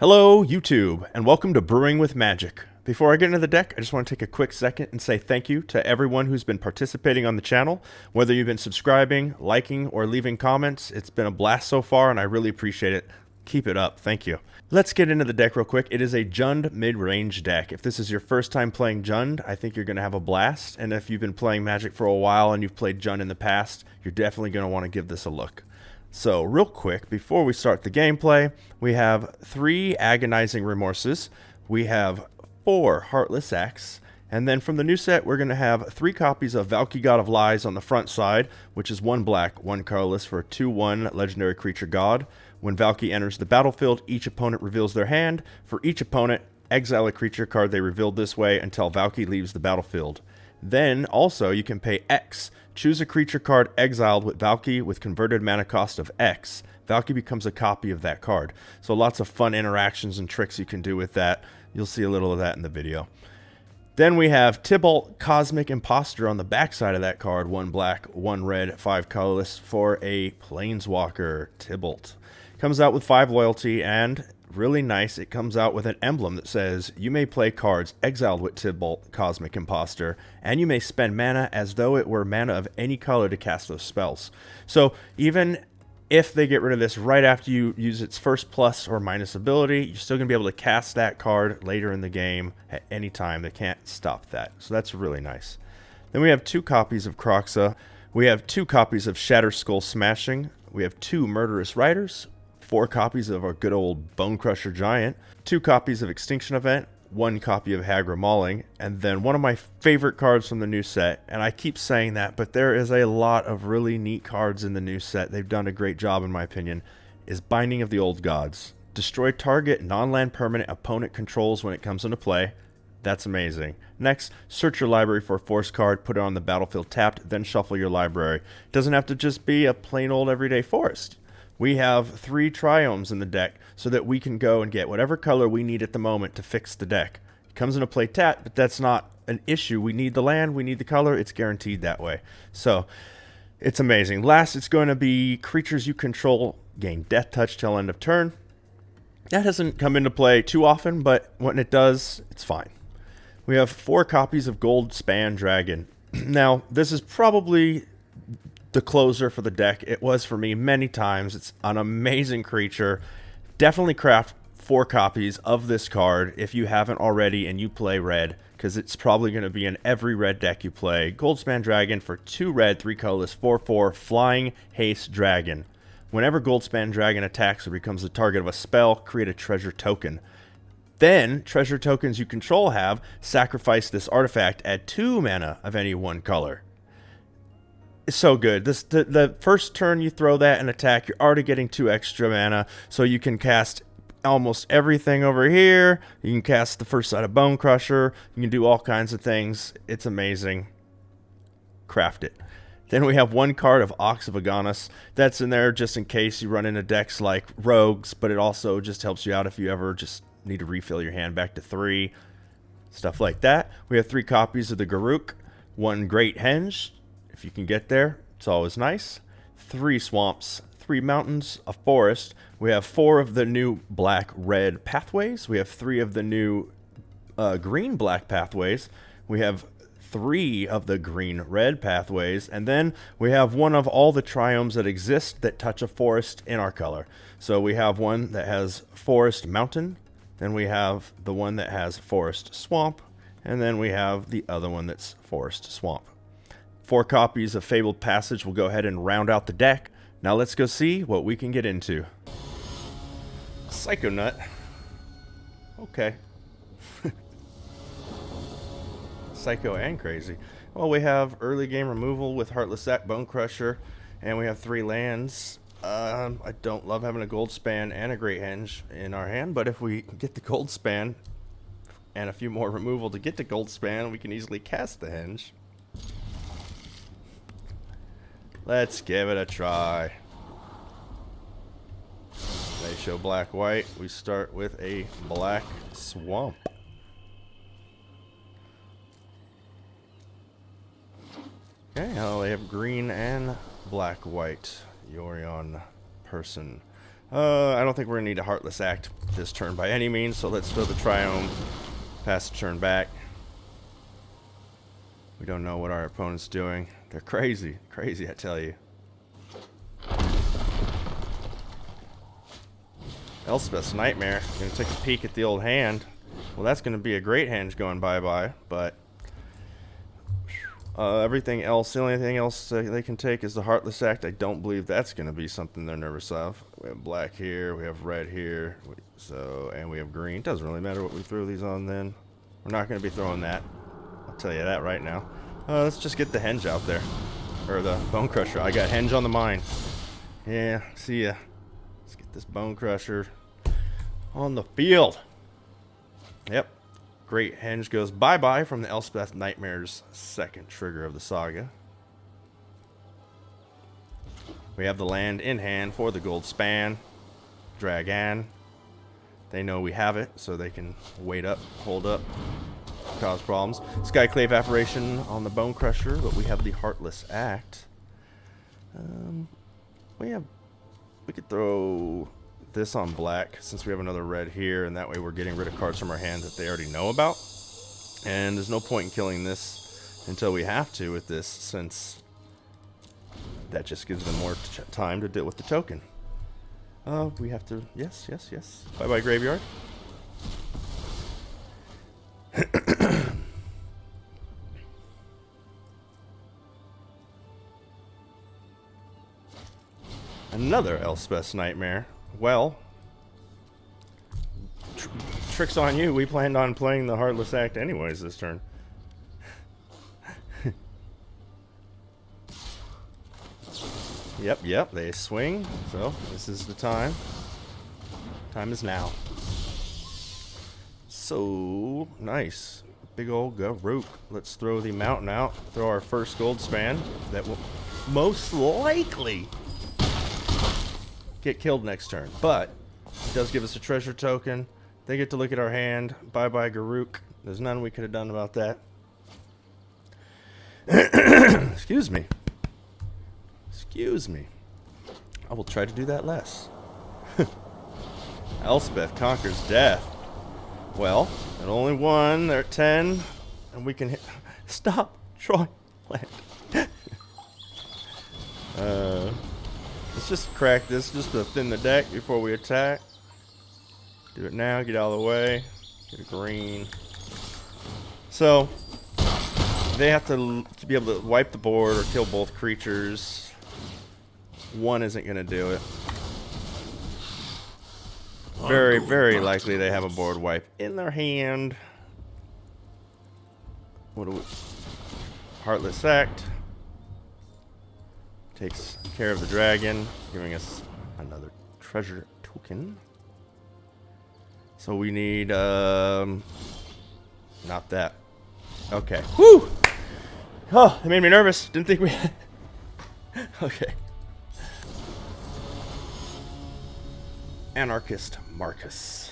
Hello, YouTube, and welcome to Brewing with Magic. Before I get into the deck, I just want to take a quick second and say thank you to everyone who's been participating on the channel. Whether you've been subscribing, liking, or leaving comments, it's been a blast so far, and I really appreciate it. Keep it up. Thank you. Let's get into the deck real quick. It is a Jund mid-range deck. If this is your first time playing Jund, I think you're going to have a blast. And if you've been playing Magic for a while and you've played Jund in the past, you're definitely going to want to give this a look. So real quick, before we start the gameplay, we have 3 Agonizing Remorses, we have 4 Heartless Acts, and then from the new set, we're going to have 3 copies of Valki God of Lies on the front side, which is 1 black, 1 colorless for a 2/1 legendary creature god. When Valki enters the battlefield, each opponent reveals their hand. For each opponent, exile a creature card they revealed this way until Valki leaves the battlefield. Then, also, you can pay X. Choose a creature card exiled with Valki with converted mana cost of X. Valki becomes a copy of that card. So lots of fun interactions and tricks you can do with that. You'll see a little of that in the video. Then we have Tibalt, Cosmic Imposter on the backside of that card. 1 black, 1 red, 5 colorless for a Planeswalker, Tibalt. Comes out with 5 loyalty and... really nice, it comes out with an emblem that says, you may play cards exiled with Tibalt, Cosmic Imposter, and you may spend mana as though it were mana of any color to cast those spells. So even if they get rid of this right after you use its first plus or minus ability, you're still going to be able to cast that card later in the game at any time. They can't stop that. So that's really nice. Then we have 2 copies of Kroxa. We have 2 copies of Shatter Skull Smashing. We have 2 Murderous Riders. 4 copies of our good old Bone Crusher Giant, 2 copies of Extinction Event, 1 copy of Hagra Mauling, and then one of my favorite cards from the new set, and I keep saying that, but there is a lot of really neat cards in the new set. They've done a great job in my opinion, is Binding of the Old Gods. Destroy target non-land permanent opponent controls when it comes into play. That's amazing. Next, search your library for a force card, put it on the battlefield tapped, then shuffle your library. It doesn't have to just be a plain old everyday forest. We have 3 Triomes in the deck so that we can go and get whatever color we need at the moment to fix the deck. It comes into play tapped, but that's not an issue. We need the land, we need the color, it's guaranteed that way. So, it's amazing. Last, it's going to be creatures you control gain Death Touch till end of turn. That doesn't come into play too often, but when it does, it's fine. We have 4 copies of Goldspan Dragon. Now, this is probably the closer for the deck. It was for me many times. It's an amazing creature. Definitely craft 4 copies of this card if you haven't already and you play red, because it's probably going to be in every red deck you play. Goldspan Dragon for 2 red, 3 colorless, 4/4 flying haste dragon. Whenever Goldspan Dragon attacks or becomes the target of a spell, create a treasure token. Then, treasure tokens you control have sacrifice this artifact, add 2 mana of any 1 color. It's so good. The first turn you throw that and attack, you're already getting 2 extra mana, so you can cast almost everything over here. You can cast the first side of Bone Crusher. You can do all kinds of things. It's amazing. Craft it. Then we have 1 card of Ox of Agonis. That's in there just in case you run into decks like Rogues, but it also just helps you out if you ever just need to refill your hand back to 3. Stuff like that. We have 3 copies of the Garruk, 1 Great Henge. If you can get there, it's always nice. 3 swamps, 3 mountains, a forest. We have 4 of the new black-red pathways. We have 3 of the new green-black pathways. We have 3 of the green-red pathways. And then we have 1 of all the triomes that exist that touch a forest in our color. So we have 1 that has forest mountain. Then we have the one that has forest swamp. And then we have the other one that's forest swamp. 4 copies of Fabled Passage will go ahead and round out the deck. Now let's go see what we can get into. Psychonaut. Okay. Psycho and crazy. Well, we have early game removal with Heartless Act, Bone Crusher, and we have 3 lands. I don't love having a Goldspan and a Great Henge in our hand, but if we get the Goldspan and a few more removal to get to Goldspan, we can easily cast the Henge. Let's give it a try. They show black-white. We start with a black swamp. Okay, oh, they have green and black-white. Yorion person. I don't think we're going to need a Heartless Act this turn by any means, so let's throw the Triome, pass the turn back. We don't know what our opponent's doing. They're crazy. Crazy, I tell you. Elspeth's Nightmare. Going to take a peek at the old hand. Well, that's going to be a great hand going bye-bye, but everything else, the only thing else they can take is the Heartless Act. I don't believe that's going to be something they're nervous of. We have black here, we have red here, and we have green. Doesn't really matter what we throw these on then. We're not going to be throwing that. I'll tell you that right now. Let's just get the Henge out there. Or the Bone Crusher. I got Henge on the mind. Yeah, see ya. Let's get this Bone Crusher on the field. Yep. Great. Henge goes bye-bye from the Elspeth Nightmare's second trigger of the saga. We have the land in hand for the Goldspan. Dragon. They know we have it, so they can wait up, hold up, cause problems. Skyclave Apparition on the Bone Crusher, but we have the Heartless Act. We could throw this on black since we have another red here, and that way we're getting rid of cards from our hand that they already know about. And there's no point in killing this until we have to with this, since that just gives them more time to deal with the token. We have to, yes. Bye-bye, graveyard. Another Elspeth's Nightmare. Well, trick's on you. We planned on playing the Heartless Act anyways this turn. Yep, they swing. So, this is the time. Time is now. So, nice. Big old Garuk. Let's throw the mountain out. Throw our first Goldspan. That will most likely get killed next turn, but it does give us a treasure token. They get to look at our hand. Bye-bye, Garuk. There's none we could have done about that. Excuse me. Excuse me. I will try to do that less. Elspeth conquers death. Well, at only one, they're at 10, and we can hit. Stop drawing land. Let's just crack this just to thin the deck before we attack. Do it now, get out of the way. Get a green. So, they have to be able to wipe the board or kill both creatures. One isn't going to do it. Very, very likely they have a board wipe in their hand. What do we... Heartless Act. Takes care of the dragon, giving us another treasure token. So we need, not that. Okay. Whew! Oh, it made me nervous. Didn't think we had... Okay. Anarchist Marcus.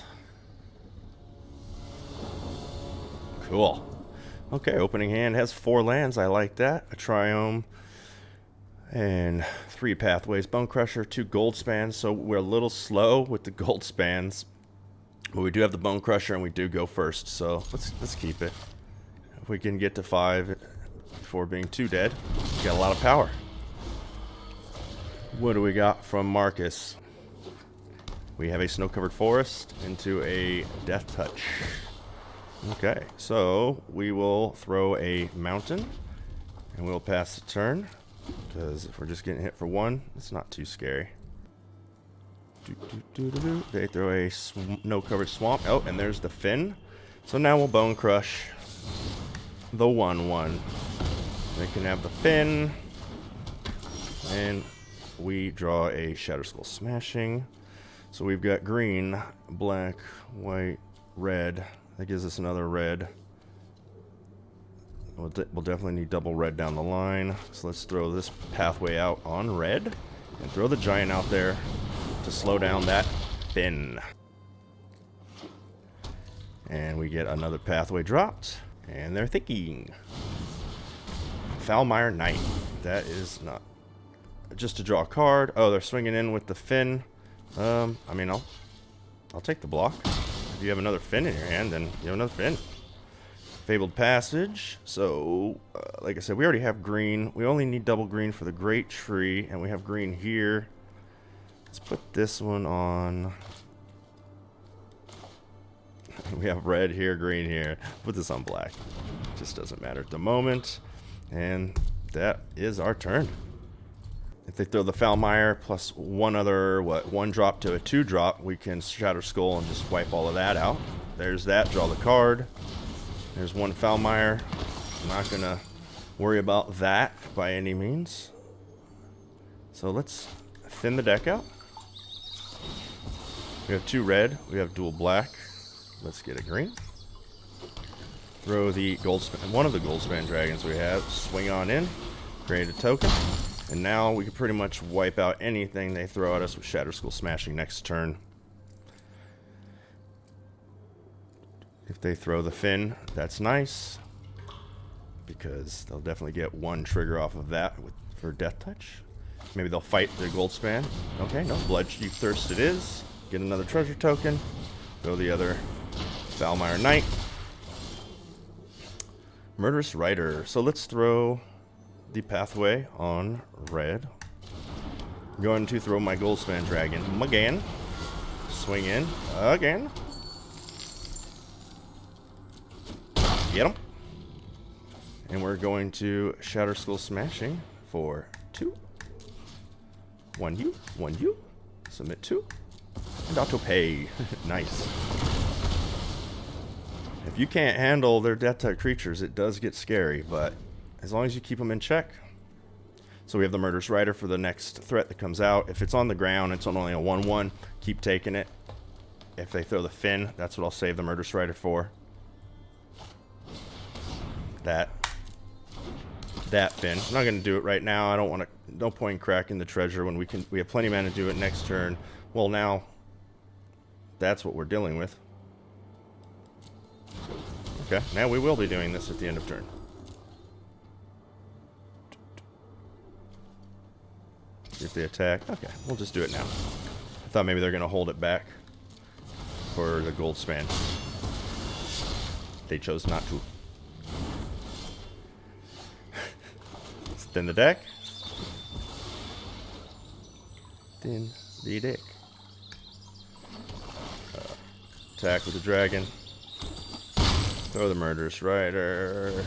Cool. Okay, opening hand has 4 lands. I like that. A Triome. And 3 pathways. Bone Crusher, 2 Goldspans. So we're a little slow with the Goldspans. But we do have the Bone Crusher and we do go first. So let's keep it. If we can get to 5 before being too dead, we got a lot of power. What do we got from Marcus? We have a snow-covered forest into a death touch. Okay, so we will throw a mountain and we'll pass the turn. Because if we're just getting hit for 1, it's not too scary. They throw a snow-covered swamp. Oh, and there's the Fin. So now we'll Bone Crush the 1/1. They can have the Fin. And we draw a Shatter Skull Smashing. So we've got green, black, white, red. That gives us another red. We'll definitely need double red down the line. So let's throw this pathway out on red. And throw the giant out there to slow down that Fin. And we get another pathway dropped. And they're thinking. Foulmire Knight. That is not... Just to draw a card. Oh, they're swinging in with the Fin. I mean, I'll take the block. If you have another Fin in your hand, then you have another Fin. Fabled Passage. So, like I said, we already have green. We only need double green for the Great Tree, and we have green here. Let's put this one on. We have red here, green here. Put this on black. Just doesn't matter at the moment. And that is our turn. If they throw the Foulmire plus one other, one drop to a 2-drop, we can Shatter Skull and just wipe all of that out. There's that. Draw the card. There's one Foulmire. I'm not going to worry about that by any means. So let's thin the deck out. We have 2 red. We have dual black. Let's get a green. Throw the Goldspan, one of the Goldspan dragons we have. Swing on in. Create a token. And now we can pretty much wipe out anything they throw at us with Shatter Skull Smashing next turn. If they throw the Fin, that's nice, because they'll definitely get 1 trigger off of that for Death Touch. Maybe they'll fight their Goldspan. Okay, no, Bloodchief Thirst it is. Get another treasure token. Go the other Foulmire Knight. Murderous Rider. So let's throw the Pathway on red. I'm going to throw my Goldspan Dragon again. Swing in again. Get him. And we're going to Shatter Skull Smashing for 2. 1 you, 1 you. Submit 2. And auto pay. Nice. If you can't handle their death type creatures, it does get scary, but as long as you keep them in check. So we have the Murderous Rider for the next threat that comes out. If it's on the ground, it's only a 1/1. Keep taking it. If they throw the Fin, that's what I'll save the Murderous Rider for. That Fin. I'm not going to do it right now. I don't want to. No point in cracking the treasure when we have plenty of mana to do it next turn. Well, now that's what we're dealing with. Okay, now we will be doing this at the end of turn. If they attack, okay, we'll just do it now. I thought maybe they're going to hold it back for the Goldspan. They chose not to. Thin the deck. Thin the deck. Attack with the dragon. Throw the Murderous Rider.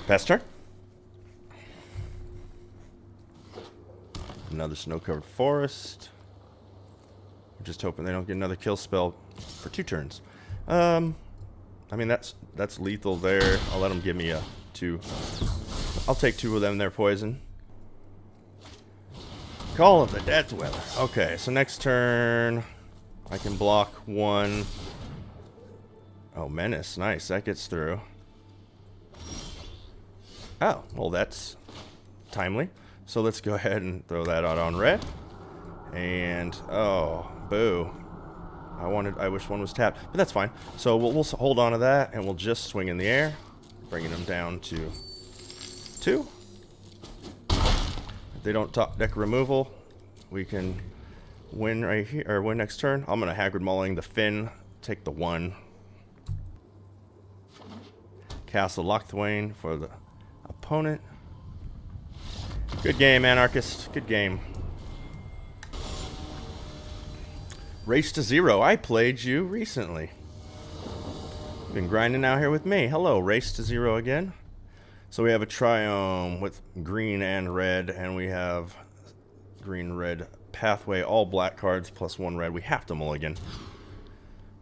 Pass turn. Another snow-covered forest. I'm just hoping they don't get another kill spell for 2 turns. I mean, that's lethal there. I'll let them give me a 2. I'll take 2 of them. They're poison. Call of the Death Weather. Okay, so next turn I can block 1. Oh, Menace. Nice. That gets through. Oh, well, that's timely. So let's go ahead and throw that out on red. And, oh, boo. I wish one was tapped, but that's fine. So we'll hold on to that, and we'll just swing in the air, bringing them down to 2. If they don't top deck removal, we can win right here, or win next turn. I'm going to Haggard Mauling the Fin, take the 1. Castle Lochthwain for the opponent. Good game, Anarchist. Good game. Race to Zero. I played you recently. You've been grinding out here with me. Hello, Race to Zero again. So we have a Triome with green and red, and we have green-red Pathway, all black cards, plus 1 red. We have to mulligan.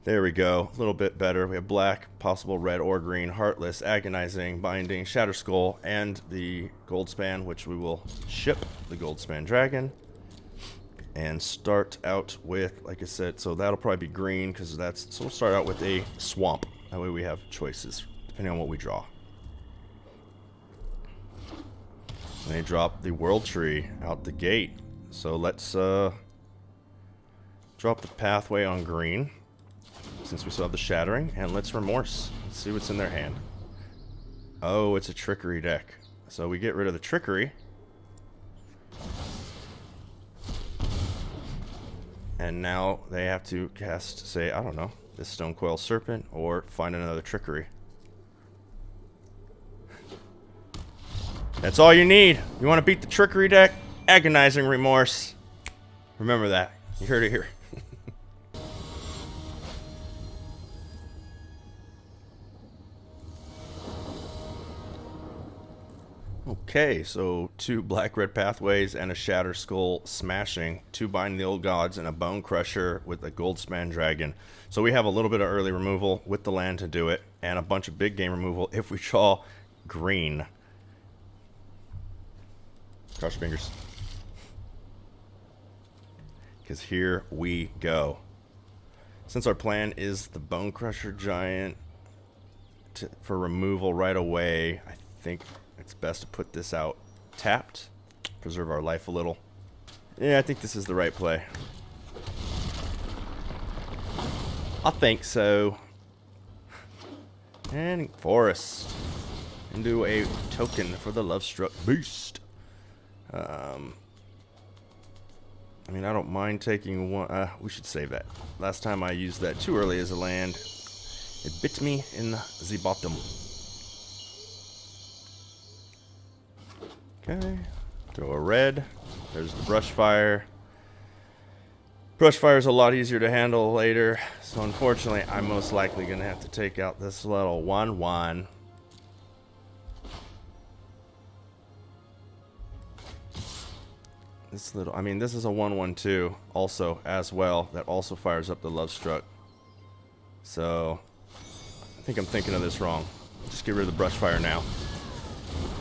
There we go. A little bit better. We have black, possible red or green, Heartless, Agonizing, Binding, Shatter Skull, and the Goldspan, which we will ship the Goldspan Dragon. And start out with, like I said, so that'll probably be green, because that's, so we'll start out with a Swamp. That way we have choices, depending on what we draw. And they drop the World Tree out the gate. So let's drop the Pathway on green, since we still have the Shattering, and let's Remorse. Let's see what's in their hand. Oh, it's a Trickery deck. So we get rid of the Trickery. And now they have to cast, say, I don't know, this Stonecoil Serpent or find another Trickery. That's all you need. You want to beat the Trickery deck? Agonizing Remorse. Remember that. You heard it here. Okay, so 2 black-red pathways and a Shatter Skull Smashing, 2 Bind the Old Gods, and a Bone Crusher with a Goldspan Dragon. So we have a little bit of early removal with the land to do it, and a bunch of big game removal if we draw green. Cross your fingers. Because here we go. Since our plan is the Bone Crusher Giant for removal right away, I think it's best to put this out tapped, preserve our life a little. Yeah, I think this is the right play. I think so. And Forest. And do a token for the Lovestruck Beast. I mean, I don't mind taking one. We should save that. Last time I used that too early as a land. It bit me in the bottom. Okay, throw a red. There's the Brushfire. Brushfire is a lot easier to handle later, so unfortunately, I'm most likely going to have to take out this little 1/1. This little, I mean, this is a 1/1/2 also as well. That also fires up the Lovestruck. So, I think I'm thinking of this wrong. Just get rid of the Brushfire now.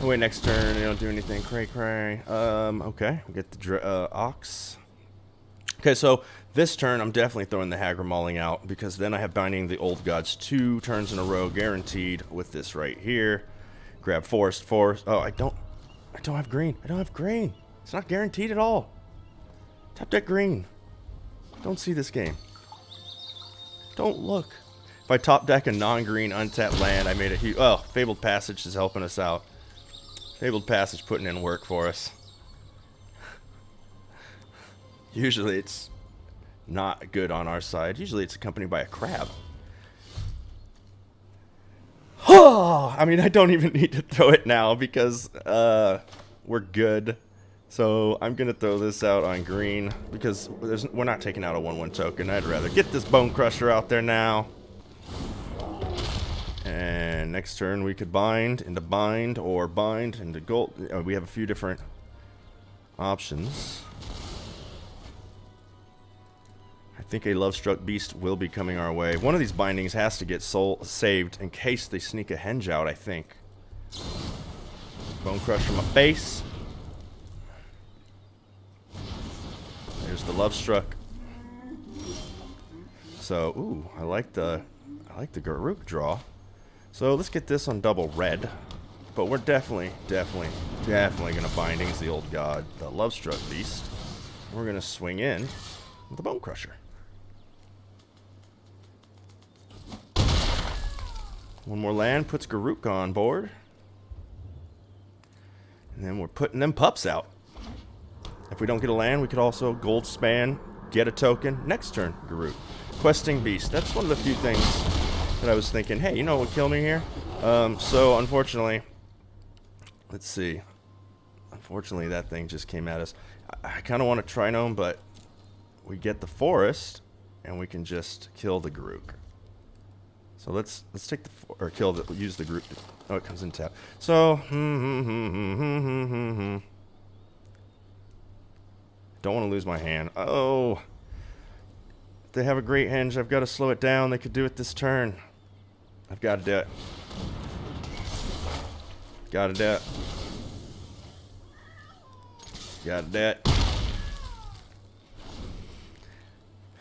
Oh, wait, next turn, they don't do anything. Cray. Okay, we get the Ox. Okay, so this turn, I'm definitely throwing the Hagra Mauling out, because then I have Binding the Old Gods 2 turns in a row, guaranteed, with this right here. Grab Forest. Oh, I don't have green. I don't have green. It's not guaranteed at all. Tap deck green. Don't see this game. Don't look. If I top deck a non-green untapped land, I made a huge... Oh, Fabled Passage is helping us out. Fabled Passage putting in work for us. Usually it's not good on our side. Usually it's accompanied by a crab. Oh, I mean, I don't even need to throw it now because we're good. So I'm going to throw this out on green because we're not taking out a 1/1 token. I'd rather get this Bone Crusher out there now. And next turn we could bind or bind into gold. We have a few different options. I think a Lovestruck Beast will be coming our way. One of these bindings has to get saved in case they sneak a Henge out, I think. Bone Crush from a base. There's the Lovestruck. So, ooh, I like the Garruk draw. So let's get this on double red. But we're definitely gonna Bindings the Old God, the Lovestruck Beast. We're gonna swing in with the Bone Crusher. One more land puts Garruk on board. And then we're putting them pups out. If we don't get a land, we could also Goldspan, get a token, next turn, Garruk. Questing Beast. That's one of the few things that I was thinking, hey, you know what would kill me here? So, unfortunately, let's see. Unfortunately, that thing just came at us. I kind of want to Trinome, but we get the Forest, and we can just kill the Garruk. So let's take the or kill the use the Garruk. Oh, it comes in tap. So don't want to lose my hand. Oh, they have a great Henge. I've got to slow it down. They could do it this turn. I've got to do it. Got to do it. Got to do it.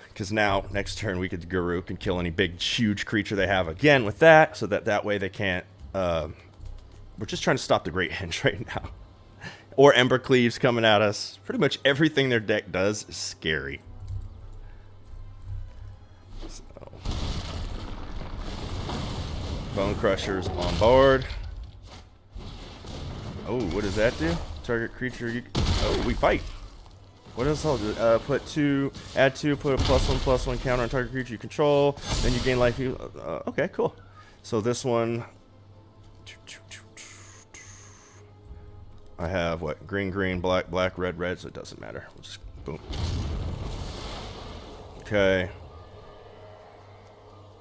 Because now, next turn, we could Garruk and kill any big, huge creature they have again with that, so that way they can't... we're just trying to stop the Great Henge right now. Or Embercleaves coming at us. Pretty much everything their deck does is scary. So. Bone Crusher's on board. Oh, what does that do? Target creature... Oh, we fight. What else I'll do? Add 2, put a +1/+1 counter on target creature you control, then you gain life. Okay, cool. So this one, I have what? Green, green, black, black, red, red, so it doesn't matter. We'll just boom. Okay.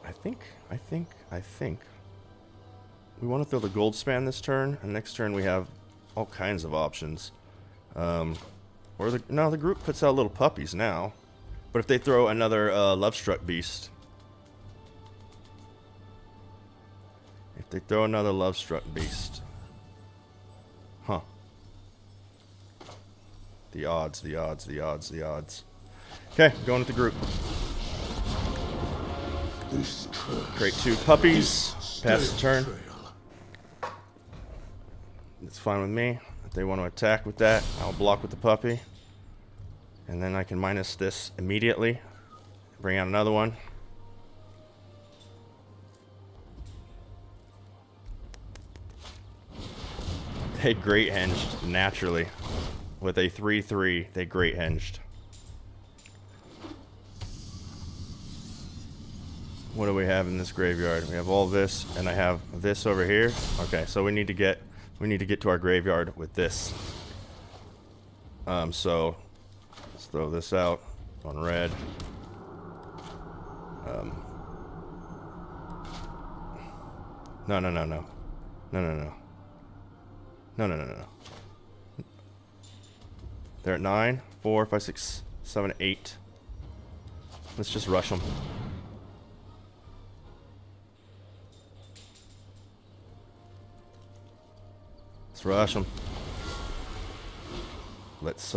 I think we want to throw the Goldspan this turn, and next turn we have all kinds of options. Or the group puts out little puppies now. But if they throw another Lovestruck Beast. If they throw another Lovestruck Beast. Huh. The odds. Okay, going with the group. Create 2 puppies. Pass the turn. It's fine with me. If they want to attack with that, I'll block with the puppy. And then I can minus this immediately. Bring out another one. They great hinged naturally. With a 3/3, they great hinged. What do we have in this graveyard? We have all this, and I have this over here. Okay, so we need to get to our graveyard with this. So let's throw this out on red. No. They're at 9, 4, 5, 6, 7, 8. Let's just rush them. Let's rush them. Let's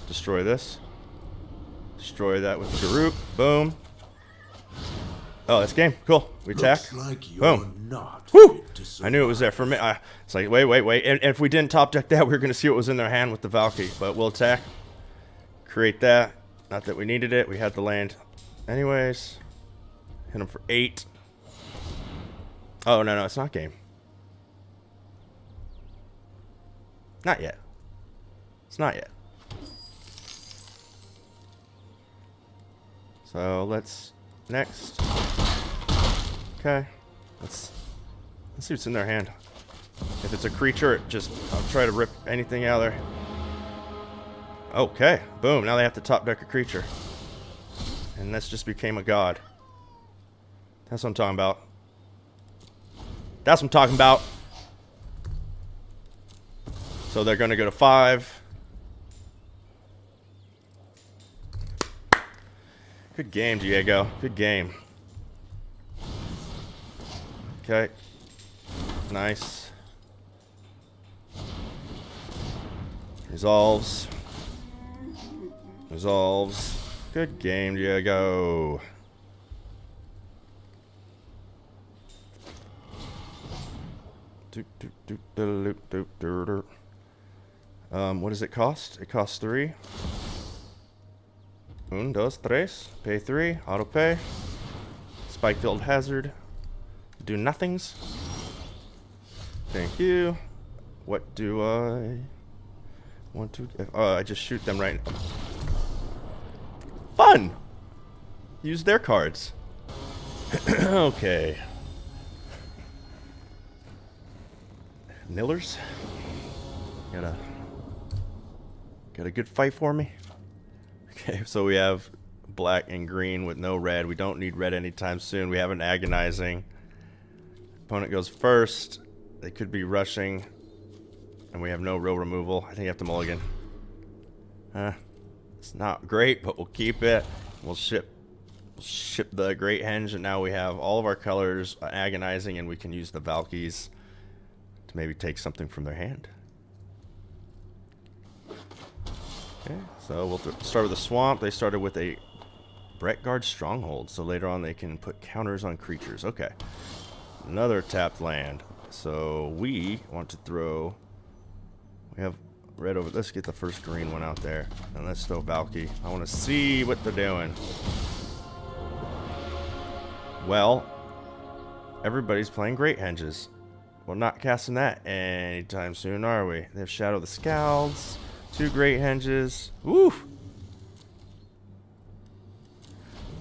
destroy this. Destroy that with the group. Boom. Oh, that's game. Cool. We attack. Like Boom. Not Woo! I knew it was there for me. It's like, wait. And if we didn't top deck that, we were going to see what was in their hand with the Valkyrie. But we'll attack. Create that. Not that we needed it. We had the land. Anyways. Hit them for 8. Oh, no. It's not game. Not yet. It's not yet. So let's... Next. Okay. Let's see what's in their hand. If it's a creature, I'll try to rip anything out of there. Okay. Boom. Now they have to top deck a creature. And this just became a god. That's what I'm talking about. That's what I'm talking about. So they're going to go to 5. Good game, Diego. Good game. Okay. Nice. Resolves. Good game, Diego. What does it cost? It costs 3. 1, 2, 3. Pay 3. Auto pay. Spike Field Hazard. Do nothings. Thank you. What do I want to... I just shoot them right... Fun! Use their cards. Okay. Nillers? Got a good fight for me? Okay, so we have black and green with no red. We don't need red anytime soon. We have an agonizing. Opponent goes first. They could be rushing. And we have no real removal. I think I have to mulligan. It's not great, but we'll keep it. We'll ship the Great Henge, and now we have all of our colors agonizing, and we can use the Valkyries to maybe take something from their hand. Okay, so we'll start with a swamp. They started with a Brettguard Stronghold, so later on they can put counters on creatures. Okay, another tapped land. So we want to throw... We have red over... Let's get the first green one out there, and let's throw Valky. I want to see what they're doing. Well, everybody's playing Great Henges. We're not casting that anytime soon, are we? They have Shadow the Scalds, 2 Great Henges. Woo!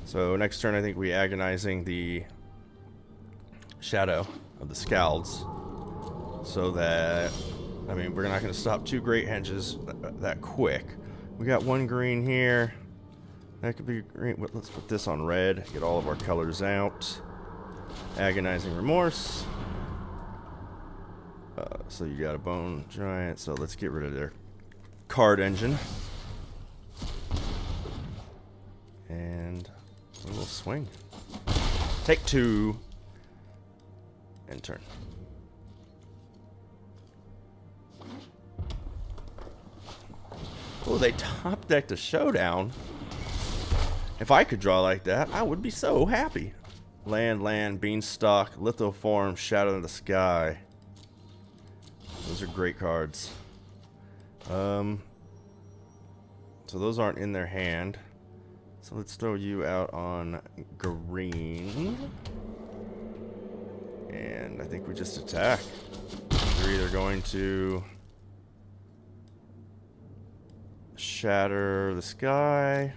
So next turn, I think we Agonizing the Shadow of the Scalds, so that, I mean, we're not going to stop 2 Great Henges that quick. We got 1 green here. That could be green. Let's put this on red. Get all of our colors out. Agonizing Remorse. So you got a Bone Giant. So let's get rid of their card engine. And we will swing. Take 2. And turn. Oh, they top decked a Showdown. If I could draw like that, I would be so happy. Land, Beanstalk, Lithoform, Shadow in the Sky. Those are great cards. So those aren't in their hand. So let's throw you out on green. And I think we just attack. They're either going to Shatter the Sky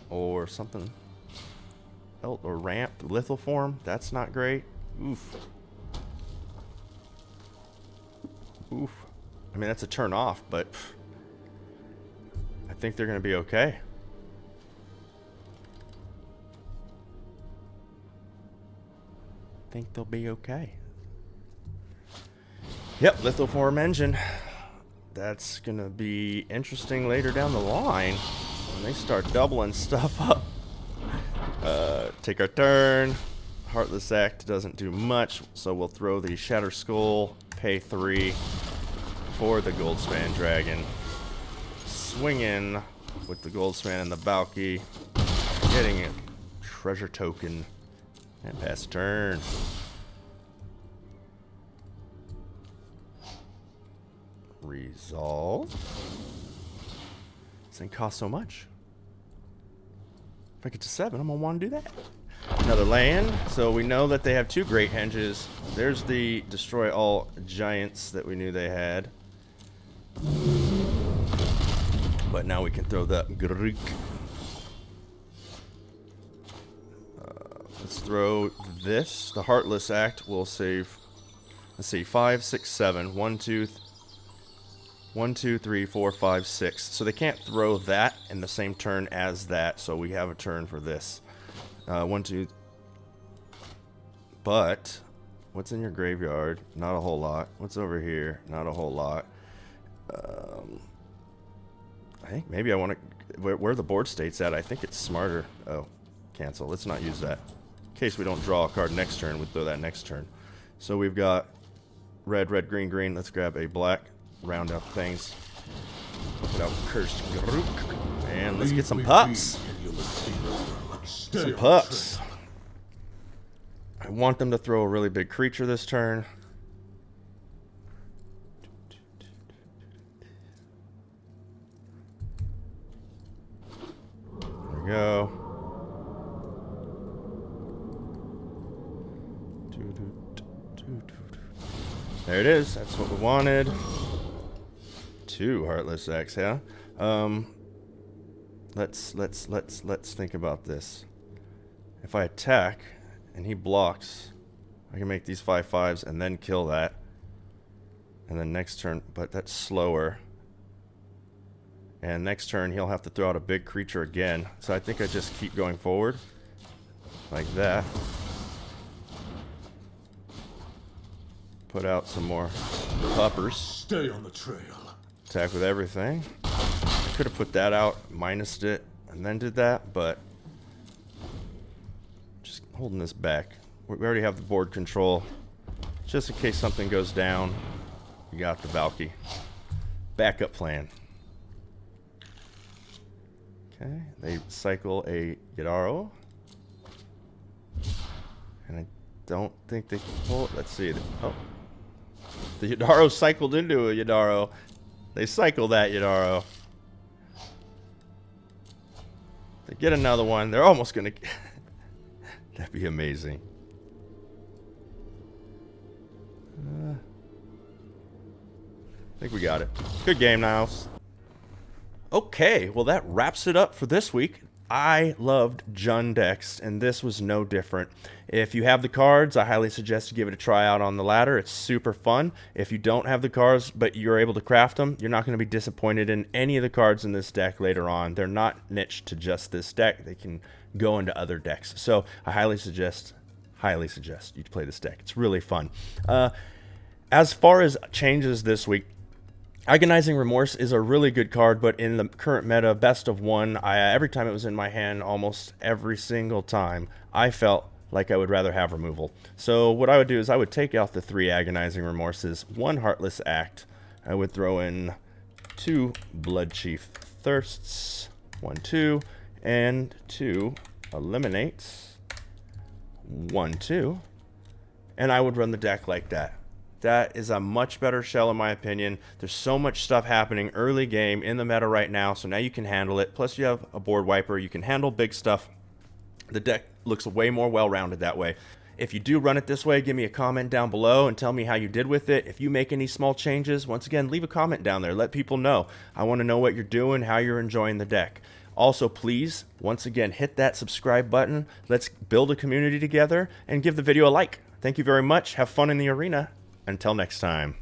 or something else, or ramp Lithoform. That's not great. Oof. Oof. I mean, that's a turn off, but I think they're going to be okay. I think they'll be okay. Yep, Lithoform engine. That's going to be interesting later down the line when they start doubling stuff up. Take our turn. Heartless Act doesn't do much, so we'll throw the Shatter Skull, pay 3 for the Goldspan Dragon. Swing in with the Goldspan and the Valky, getting a treasure token, and pass turn. Resolve. This thing costs so much. If I get to 7, I'm going to want to do that. Another land. So we know that they have 2 Great Henges. There's the Destroy All Giants that we knew they had. But now we can throw the Gruul. Let's throw this. The Heartless Act will save, let's see, 5, 6, 7. 1, 2, 3, 4, 5, 6. So they can't throw that in the same turn as that, so we have a turn for this. 1, 2. But what's in your graveyard? Not a whole lot. What's over here? Not a whole lot. I think maybe I want to, where the board state's at, I think it's smarter. Oh, cancel. Let's not use that. In case we don't draw a card next turn, we throw that next turn. So we've got red, green, green. Let's grab a black. Round up things. Put out Cursed Gruul. And let's get some pups. Some pups. I want them to throw a really big creature this turn. There we go. There it is. That's what we wanted. 2 Heartless Acts, yeah. Let's think about this. If I attack and he blocks, I can make these 5/5s and then kill that. And then next turn, but that's slower. And next turn he'll have to throw out a big creature again. So I think I just keep going forward like that. Put out some more puppers. Stay on the trail. Attack with everything. I could have put that out, minused it, and then did that, but just holding this back. We already have the board control. Just in case something goes down, we got the Valky. Backup plan. Okay, they cycle a Yidaro. And I don't think they can pull it. Let's see. Oh. The Yidaro cycled into a Yidaro. They cycle that Yidaro. They get another one. They're almost going to... That'd be amazing. I think we got it. Good game, Niles. Okay, well that wraps it up for this week. I loved Jund decks, and this was no different. If you have the cards, I highly suggest you give it a try out on the ladder. It's super fun. If you don't have the cards, but you're able to craft them, you're not going to be disappointed in any of the cards in this deck later on. They're not niched to just this deck. They can go into other decks. So I highly suggest you play this deck. It's really fun. As far as changes this week, Agonizing Remorse is a really good card, but in the current meta, best of one, every time it was in my hand, almost every single time, I felt like I would rather have removal. So what I would do is I would take out the 3 Agonizing Remorses, 1 Heartless Act, I would throw in 2 Bloodchief Thirsts, 1, 2, and 2 Eliminates, 1, 2, and I would run the deck like that. That is a much better shell in my opinion. There's so much stuff happening early game in the meta right now, so now you can handle it. Plus you have a board wiper, you can handle big stuff. The deck looks way more well-rounded that way. If you do run it this way, give me a comment down below and tell me how you did with it. If you make any small changes, once again, leave a comment down there. Let people know. I want to know what you're doing, how you're enjoying the deck. Also, please, once again, hit that subscribe button. Let's build a community together and give the video a like. Thank you very much. Have fun in the arena. Until next time.